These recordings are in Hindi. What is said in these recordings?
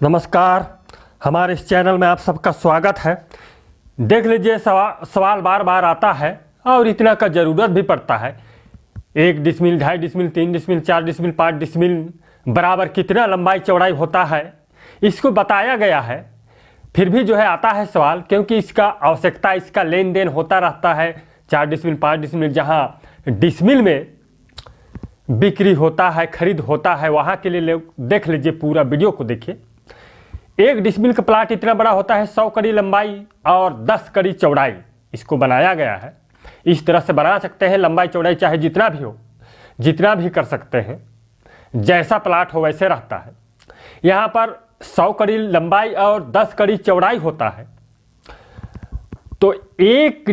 नमस्कार, हमारे इस चैनल में आप सबका स्वागत है। देख लीजिए, सवाल बार बार आता है और इतना का ज़रूरत भी पड़ता है। 1 decimal, 2.5 decimal, 3 decimal, 4 decimal, 5 decimal बराबर कितना लंबाई चौड़ाई होता है, इसको बताया गया है। फिर भी जो है आता है सवाल, क्योंकि इसका आवश्यकता, इसका लेन देन होता रहता है। 4 डिसमिल, 5 डिसमिल, जहाँ डिसमिल में बिक्री होता है, खरीद होता है, वहाँ के लिए देख लीजिए, पूरा वीडियो को देखिए। 1 डिसमिल का प्लाट इतना बड़ा होता है, 100 कड़ी लंबाई और 10 कड़ी चौड़ाई इसको बनाया गया है। इस तरह से बना सकते हैं, लंबाई चौड़ाई चाहे जितना भी हो, जितना भी कर सकते हैं, जैसा प्लाट हो वैसे रहता है। यहाँ पर 100 कड़ी लंबाई और 10 कड़ी चौड़ाई होता है, तो 1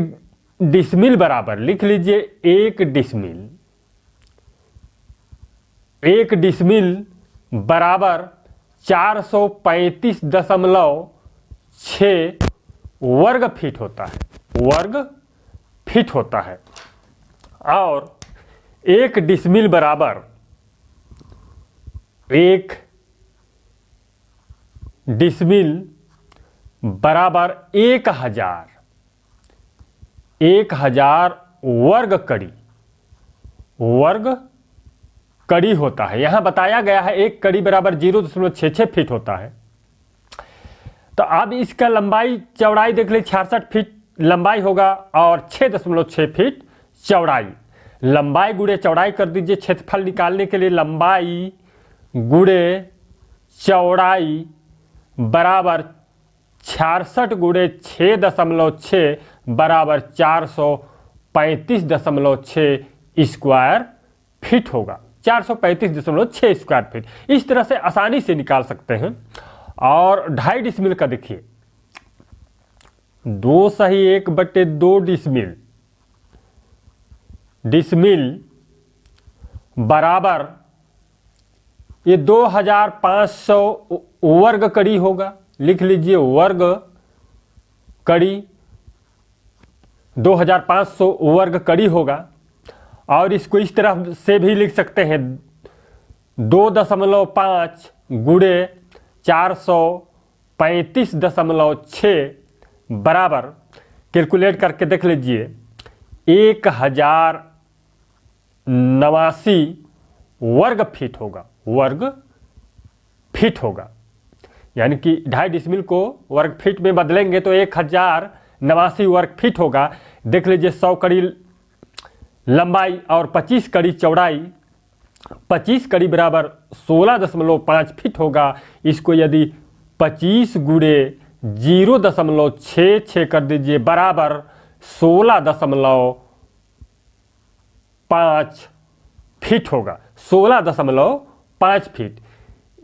डिसमिल बराबर, लिख लीजिए 1 डिसमिल बराबर 435.6 वर्ग फीट होता है, वर्ग फीट होता है। और 1 डिसमिल बराबर 1 डिसमिल बराबर 1000 वर्ग कड़ी होता है। यहां बताया गया है 1 कड़ी बराबर 0.66 फीट होता है। तो अब इसका लंबाई चौड़ाई देख लीजिए, 66 फीट लंबाई होगा और 6.6 फीट चौड़ाई। लंबाई गुणे चौड़ाई कर दीजिए। क्षेत्रफल निकालने के लिए लंबाई गुणे चौड़ाई बराबर 66 गुणे 6.6 बराबर 435.6 स्क्वायर फीट होगा। 435.6 स्क्वायर फीट। इस तरह से आसानी से निकाल सकते हैं। और 2.5 डिसमिल का देखिए, 2 सही 1/2 डिसमिल बराबर ये 2500 वर्ग कड़ी होगा। लिख लीजिए वर्ग कड़ी, 2500 वर्ग कड़ी होगा। और इसको इस तरह से भी लिख सकते हैं, 2.5 गुणे 435.6 बराबर, कैलकुलेट करके देख लीजिए, 1089 वर्ग फीट होगा, वर्ग फीट होगा। यानी कि 2.5 डिसमिल को वर्ग फीट में बदलेंगे तो 1089 वर्ग फीट होगा। देख लीजिए, 100 कड़ी लंबाई और 25 कड़ी चौड़ाई, 25 कड़ी बराबर 16.5 फीट होगा। इसको यदि 25 गुणे 0.66 कर दीजिए बराबर 16.5 फीट होगा, 16.5 फीट।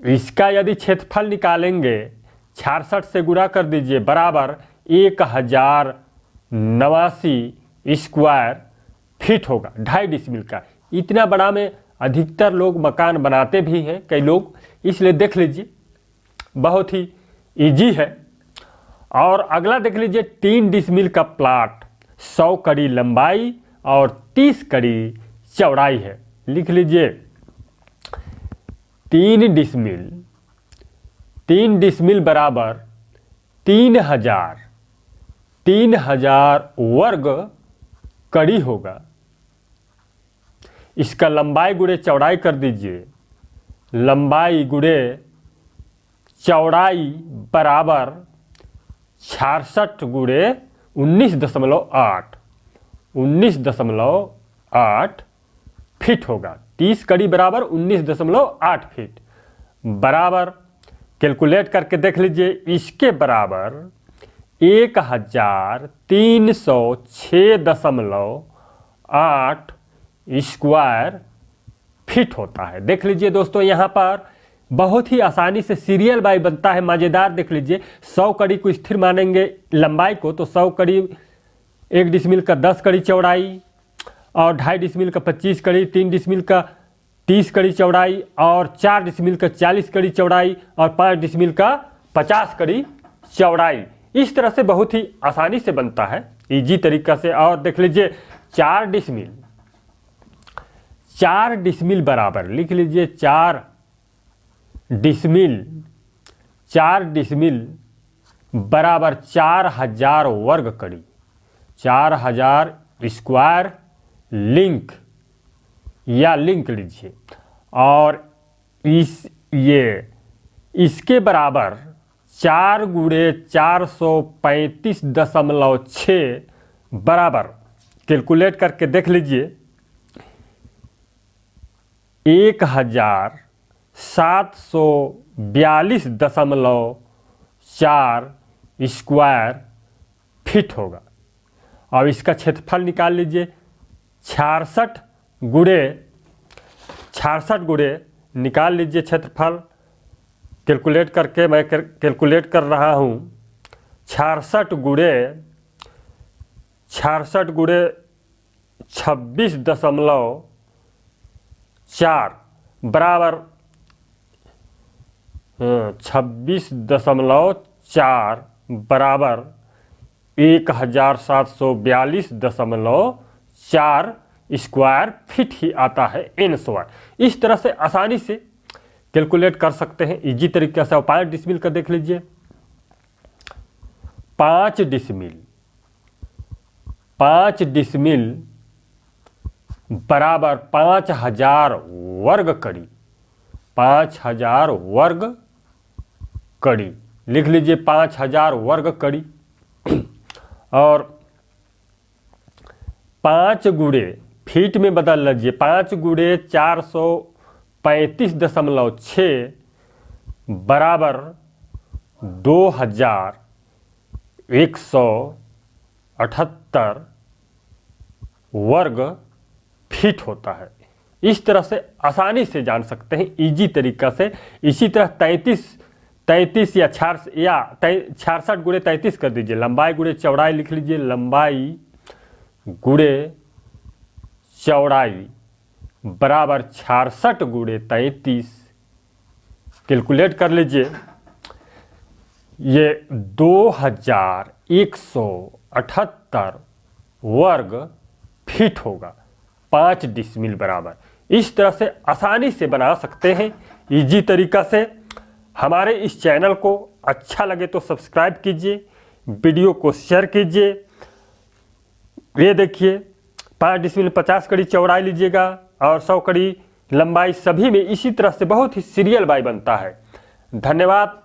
इसका यदि क्षेत्रफल निकालेंगे, 66 से गुणा कर दीजिए बराबर 1089 स्क्वायर फीट होगा 2.5 डिसमिल का। इतना बड़ा में अधिकतर लोग मकान बनाते भी हैं, कई लोग, इसलिए देख लीजिए बहुत ही इजी है। और अगला देख लीजिए, 3 डिसमिल का प्लाट, 100 कड़ी लंबाई और 30 कड़ी चौड़ाई है। लिख लीजिए 3 डिसमिल बराबर 3000 वर्ग कड़ी होगा। इसका लंबाई गुणे चौड़ाई कर दीजिए, लंबाई गुणे चौड़ाई बराबर 66 गुणे 19.8 फीट होगा। 30 कड़ी बराबर 19.8 फीट बराबर, कैलकुलेट करके देख लीजिए, इसके बराबर 1306.8 स्क्वायर फीट होता है। देख लीजिए दोस्तों, यहाँ पर बहुत ही आसानी से सीरियल बाई बनता है, मज़ेदार। देख लीजिए, 100 कड़ी को स्थिर मानेंगे लंबाई को, तो 100 कड़ी 1 डिसमिल का 10 कड़ी चौड़ाई और 2.5 डिसमिल का 25 कड़ी, 3 डिसमिल का 30 कड़ी चौड़ाई और 4 डिसमिल का 40 कड़ी चौड़ाई और 5 डिसमिल का 50 कड़ी चौड़ाई। इस तरह से बहुत ही आसानी से बनता है, इजी तरीका से। और देख लीजिए, 4 डिसमिल बराबर, लिख लीजिए 4 डिसमिल 4 डिसमिल बराबर 4000 वर्ग कड़ी, 4000 स्क्वायर लिंक या लिंक लीजिए, और इसके बराबर 4 गुणे 435.6 बराबर, कैलकुलेट करके देख लीजिए, 1742.4 स्क्वायर फीट होगा। अब इसका क्षेत्रफल निकाल लीजिए, 66 गुणे निकाल लीजिए क्षेत्रफल, कैलकुलेट करके मैं कैलकुलेट कर रहा हूँ। 66 गुणे 26.4 बराबर 26.4 बराबर 1742.4 स्क्वायर फीट ही आता है n स्क्वायर। इस तरह से आसानी से कैलकुलेट कर सकते हैं इजी तरीके से। 5 डिसमिल का देख लीजिए, 5 डिसमिल बराबर 5000 वर्ग कड़ी, 5000 वर्ग कड़ी लिख लीजिए, 5000 वर्ग कड़ी। और 5 गुणे फीट में बदल लीजिए, 5 गुणे 435.6 बराबर 2178 वर्ग फीट होता है। इस तरह से आसानी से जान सकते हैं इजी तरीका से। इसी तरह 33 या 66 गुणे 33 कर दीजिए, लंबाई गुणे चौड़ाई लिख लीजिए, लंबाई गुणे चौड़ाई बराबर 66 गुणे 33, कैलकुलेट कर लीजिए, ये 2178 वर्ग फीट होगा 5 डिसमिल बराबर। इस तरह से आसानी से बना सकते हैं इजी तरीका से। हमारे इस चैनल को अच्छा लगे तो सब्सक्राइब कीजिए, वीडियो को शेयर कीजिए। ये देखिए 5 डिसमिल 50 कड़ी चौड़ाई लीजिएगा और 100 कड़ी लंबाई, सभी में इसी तरह से बहुत ही सीरियल बाई बनता है। धन्यवाद।